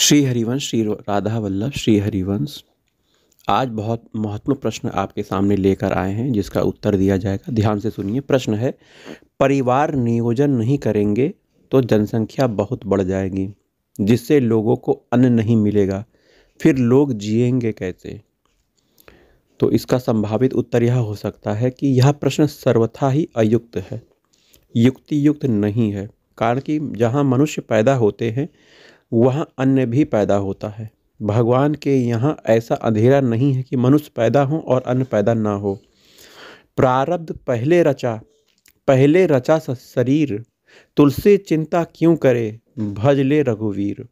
श्री हरिवंश श्री राधा वल्लभ श्री हरिवंश। आज बहुत महत्वपूर्ण प्रश्न आपके सामने लेकर आए हैं जिसका उत्तर दिया जाएगा। ध्यान से सुनिए। प्रश्न है, परिवार नियोजन नहीं करेंगे तो जनसंख्या बहुत बढ़ जाएगी, जिससे लोगों को अन्न नहीं मिलेगा, फिर लोग जिएंगे कैसे? तो इसका संभावित उत्तर यह हो सकता है कि यह प्रश्न सर्वथा ही अयुक्त है, युक्ति युक्त नहीं है। कारण कि जहाँ मनुष्य पैदा होते हैं वहाँ अन्न भी पैदा होता है। भगवान के यहाँ ऐसा अंधेरा नहीं है कि मनुष्य पैदा हो और अन्न पैदा ना हो। प्रारब्ध पहले रचा शरीर, तुलसी चिंता क्यों करे, भज ले रघुवीर।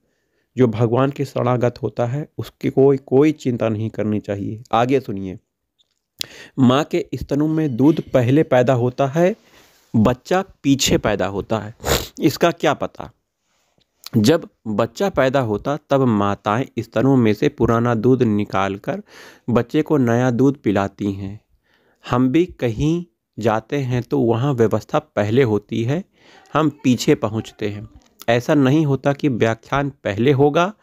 जो भगवान के शरणागत होता है उसकी कोई चिंता नहीं करनी चाहिए। आगे सुनिए। माँ के स्तनों में दूध पहले पैदा होता है, बच्चा पीछे पैदा होता है। इसका क्या पता? जब बच्चा पैदा होता तब माताएं स्तनों में से पुराना दूध निकालकर बच्चे को नया दूध पिलाती हैं। हम भी कहीं जाते हैं तो वहाँ व्यवस्था पहले होती है, हम पीछे पहुँचते हैं। ऐसा नहीं होता कि व्याख्यान पहले होगा,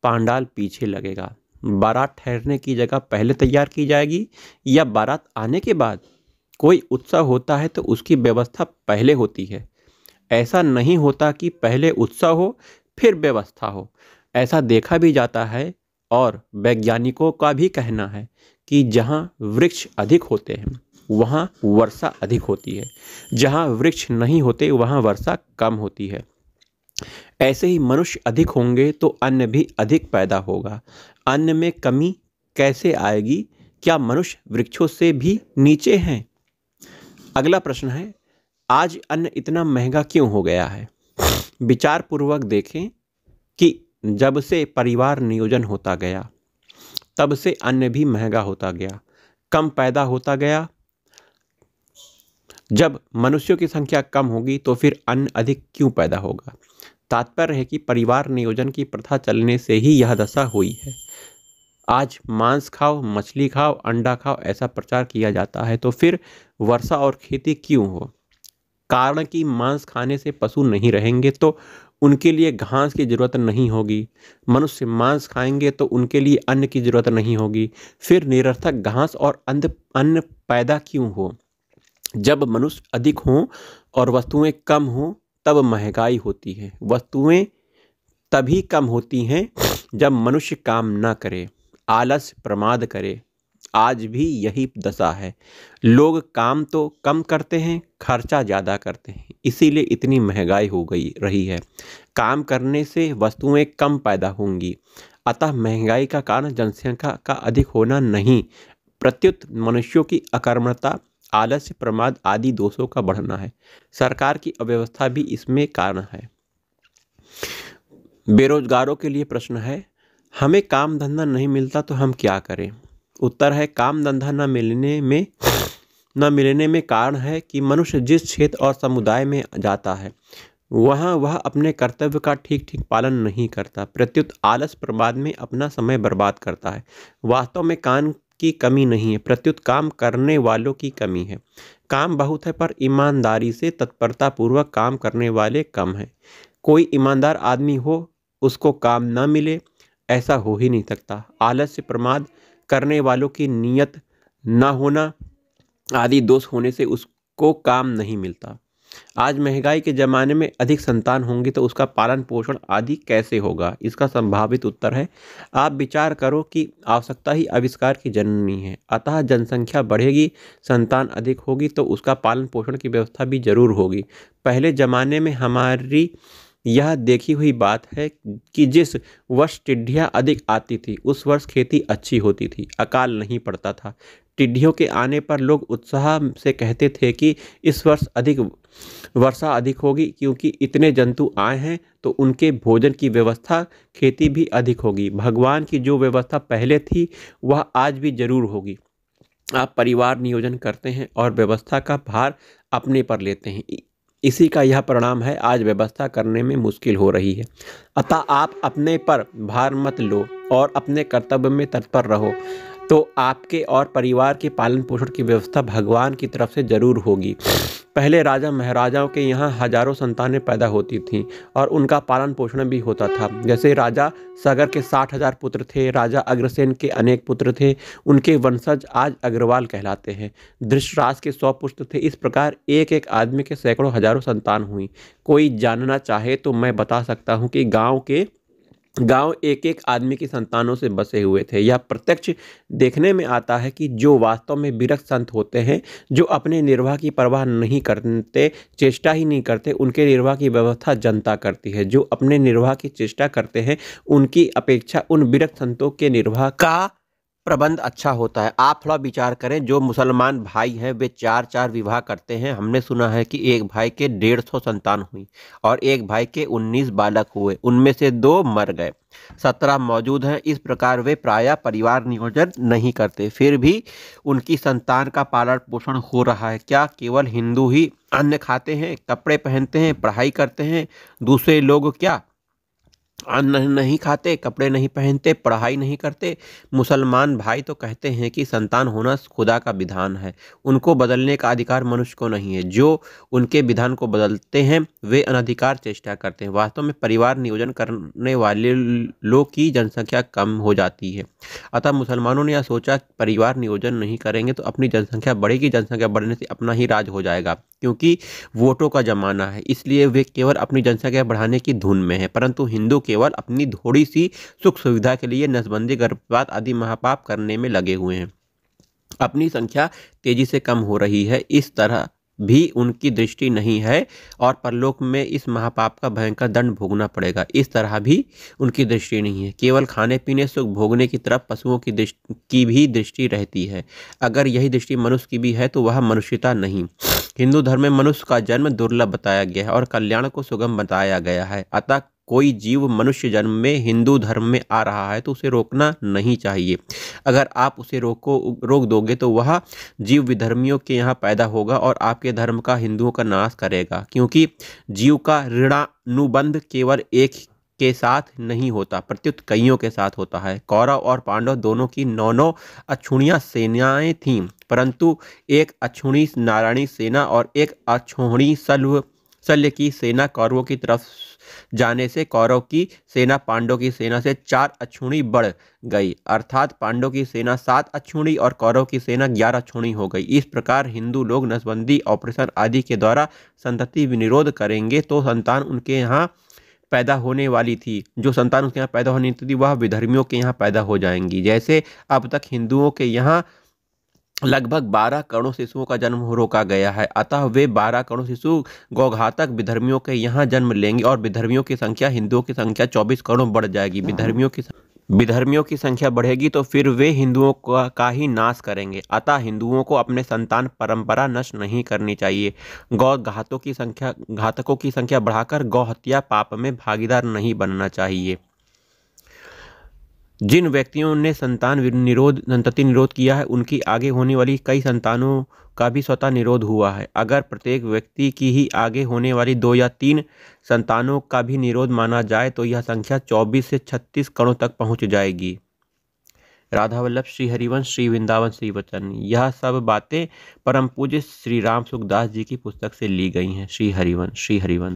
पांडाल पीछे लगेगा। बारात ठहरने की जगह पहले तैयार की जाएगी या बारात आने के बाद? कोई उत्सव होता है तो उसकी व्यवस्था पहले होती है। ऐसा नहीं होता कि पहले उत्सव हो फिर व्यवस्था हो। ऐसा देखा भी जाता है और वैज्ञानिकों का भी कहना है कि जहाँ वृक्ष अधिक होते हैं वहाँ वर्षा अधिक होती है, जहाँ वृक्ष नहीं होते वहाँ वर्षा कम होती है। ऐसे ही मनुष्य अधिक होंगे तो अन्न भी अधिक पैदा होगा। अन्न में कमी कैसे आएगी? क्या मनुष्य वृक्षों से भी नीचे हैं? अगला प्रश्न है, आज अन्न इतना महंगा क्यों हो गया है? विचार पूर्वक देखें कि जब से परिवार नियोजन होता गया तब से अन्न भी महंगा होता गया, कम पैदा होता गया। जब मनुष्यों की संख्या कम होगी तो फिर अन्न अधिक क्यों पैदा होगा? तात्पर्य है कि परिवार नियोजन की प्रथा चलने से ही यह दशा हुई है। आज मांस खाओ, मछली खाओ, अंडा खाओ ऐसा प्रचार किया जाता है तो फिर वर्षा और खेती क्यों हो? कारण कि मांस खाने से पशु नहीं रहेंगे तो उनके लिए घास की ज़रूरत नहीं होगी। मनुष्य मांस खाएंगे तो उनके लिए अन्न की ज़रूरत नहीं होगी। फिर निरर्थक घास और अन्न पैदा क्यों हो? जब मनुष्य अधिक हों और वस्तुएं कम हों तब महंगाई होती है। वस्तुएं तभी कम होती हैं जब मनुष्य काम ना करे, आलस्य प्रमाद करे। आज भी यही दशा है। लोग काम तो कम करते हैं, खर्चा ज़्यादा करते हैं, इसीलिए इतनी महंगाई हो गई रही है। काम करने से वस्तुएं कम पैदा होंगी, अतः महंगाई का कारण जनसंख्या का अधिक होना नहीं, प्रत्युत मनुष्यों की अकर्मणता, आलस्य, प्रमाद आदि दोषों का बढ़ना है। सरकार की अव्यवस्था भी इसमें कारण है। बेरोजगारों के लिए प्रश्न है, हमें काम धंधा नहीं मिलता तो हम क्या करें? उत्तर है, काम धंधा न मिलने में कारण है कि मनुष्य जिस क्षेत्र और समुदाय में जाता है वहाँ वह अपने कर्तव्य का ठीक पालन नहीं करता, प्रत्युत आलस प्रमाद में अपना समय बर्बाद करता है। वास्तव में काम की कमी नहीं है, प्रत्युत काम करने वालों की कमी है। काम बहुत है पर ईमानदारी से तत्परता पूर्वक काम करने वाले कम हैं। कोई ईमानदार आदमी हो उसको काम न मिले, ऐसा हो ही नहीं सकता। आलस्य, प्रमाद करने वालों की नियत न होना आदि दोष होने से उसको काम नहीं मिलता। आज महंगाई के ज़माने में अधिक संतान होंगी तो उसका पालन पोषण आदि कैसे होगा? इसका संभावित उत्तर है, आप विचार करो कि आवश्यकता ही आविष्कार की जननी है, अतः जनसंख्या बढ़ेगी, संतान अधिक होगी तो उसका पालन पोषण की व्यवस्था भी जरूर होगी। पहले ज़माने में हमारी यह देखी हुई बात है कि जिस वर्ष टिड्डियाँ अधिक आती थी उस वर्ष खेती अच्छी होती थी, अकाल नहीं पड़ता था। टिड्डियों के आने पर लोग उत्साह से कहते थे कि इस वर्ष वर्षा अधिक होगी क्योंकि इतने जंतु आए हैं तो उनके भोजन की व्यवस्था, खेती भी अधिक होगी। भगवान की जो व्यवस्था पहले थी वह आज भी जरूर होगी। आप परिवार नियोजन करते हैं और व्यवस्था का भार अपने पर लेते हैं, इसी का यह परिणाम है आज व्यवस्था करने में मुश्किल हो रही है। अतः आप अपने पर भार मत लो और अपने कर्तव्य में तत्पर रहो, तो आपके और परिवार के पालन पोषण की व्यवस्था भगवान की तरफ से जरूर होगी। पहले राजा महाराजाओं के यहाँ हजारों संतानें पैदा होती थीं और उनका पालन पोषण भी होता था। जैसे राजा सगर के 60,000 पुत्र थे, राजा अग्रसेन के अनेक पुत्र थे, उनके वंशज आज अग्रवाल कहलाते हैं। धृतराष्ट्र के 100 पुत्र थे। इस प्रकार एक एक आदमी के सैकड़ों हजारों संतान हुई। कोई जानना चाहे तो मैं बता सकता हूँ कि गांव एक एक आदमी की संतानों से बसे हुए थे। यह प्रत्यक्ष देखने में आता है कि जो वास्तव में विरक्त संत होते हैं, जो अपने निर्वाह की परवाह नहीं करते, चेष्टा ही नहीं करते, उनके निर्वाह की व्यवस्था जनता करती है। जो अपने निर्वाह की चेष्टा करते हैं, उनकी अपेक्षा उन विरक्त संतों के निर्वाह का प्रबंध अच्छा होता है। आप थोड़ा विचार करें, जो मुसलमान भाई हैं वे 4-4 विवाह करते हैं। हमने सुना है कि एक भाई के 150 संतान हुई और एक भाई के 19 बालक हुए, उनमें से 2 मर गए, 17 मौजूद हैं। इस प्रकार वे प्रायः परिवार नियोजन नहीं करते, फिर भी उनकी संतान का पालन पोषण हो रहा है। क्या केवल हिंदू ही अन्न खाते हैं, कपड़े पहनते हैं, पढ़ाई करते हैं? दूसरे लोग क्या अन्न नहीं खाते, कपड़े नहीं पहनते, पढ़ाई नहीं करते? मुसलमान भाई तो कहते हैं कि संतान होना खुदा का विधान है, उनको बदलने का अधिकार मनुष्य को नहीं है। जो उनके विधान को बदलते हैं वे अनधिकार चेष्टा करते हैं। वास्तव में परिवार नियोजन करने वाले लोग की जनसंख्या कम हो जाती है। अतः मुसलमानों ने यह सोचा परिवार नियोजन नहीं करेंगे तो अपनी जनसंख्या बढ़ेगी, जनसंख्या बढ़ने से अपना ही राज हो जाएगा। क्योंकि वोटों का जमाना है, इसलिए वे केवल अपनी जनसंख्या बढ़ाने की धुन में है। परंतु हिंदू केवल अपनी थोड़ी सी सुख सुविधा के लिए नसबंदी, गर्भपात आदि महापाप करने में लगे हुए हैं। अपनी संख्या तेजी से कम हो रही है, इस तरह भी उनकी दृष्टि नहीं है और परलोक में इस महापाप का भयंकर दंड भोगना पड़ेगा, इस तरह भी उनकी दृष्टि नहीं है। केवल खाने पीने सुख भोगने की तरफ पशुओं की भी दृष्टि रहती है। अगर यही दृष्टि मनुष्य की भी है तो वह मनुष्यता नहीं। हिंदू धर्म में मनुष्य का जन्म दुर्लभ बताया गया है और कल्याण को सुगम बताया गया है। अतः कोई जीव मनुष्य जन्म में हिंदू धर्म में आ रहा है तो उसे रोकना नहीं चाहिए। अगर आप उसे रोक दोगे तो वह जीव विधर्मियों के यहाँ पैदा होगा और आपके धर्म का, हिंदुओं का नाश करेगा। क्योंकि जीव का ऋणानुबंध केवल एक के साथ नहीं होता, प्रत्युत कईयों के साथ होता है। कौरव और पांडव दोनों की 9 अक्षुणियाँ सेनाएं थीं, परंतु एक अक्षुणी नारायणी सेना और एक अक्षौहिणी शल्य की सेना कौरवों की तरफ जाने से कौरव की सेना पांडव की सेना से 4 अक्षुणी बढ़ गई, अर्थात पांडव की सेना 7 अक्षुणी और कौरव की सेना 11 अक्षुणी हो गई। इस प्रकार हिंदू लोग नसबंदी, ऑपरेशन आदि के द्वारा संतति विनिरोध करेंगे तो संतान उनके यहाँ पैदा होने वाली थी, जो संतान उसके यहाँ पैदा होनी थी वह विधर्मियों के यहाँ पैदा हो जाएंगी। जैसे अब तक हिंदुओं के यहाँ लगभग 12 करोड़ शिशुओं का जन्म रोका गया है, अतः वे 12 करोड़ शिशु गौघातक विधर्मियों के यहाँ जन्म लेंगे और विधर्मियों की संख्या हिंदुओं की संख्या 24 करोड़ बढ़ जाएगी। विधर्मियों की संख्या बढ़ेगी तो फिर वे हिंदुओं का ही नाश करेंगे। अतः हिंदुओं को अपने संतान परंपरा नष्ट नहीं करनी चाहिए। घातकों की संख्या बढ़ाकर गौ हत्या पाप में भागीदार नहीं बनना चाहिए। जिन व्यक्तियों ने संतति निरोध किया है उनकी आगे होने वाली कई संतानों का भी स्वतः निरोध हुआ है। अगर प्रत्येक व्यक्ति की ही आगे होने वाली 2 या 3 संतानों का भी निरोध माना जाए तो यह संख्या 24 से 36 करोड़ तक पहुंच जाएगी। राधा वल्लभ श्री हरिवंश श्री वृंदावन श्री वचन, यह सब बातें परम पूज्य श्री राम सुखदास जी की पुस्तक से ली गई हैं। श्री हरिवंश।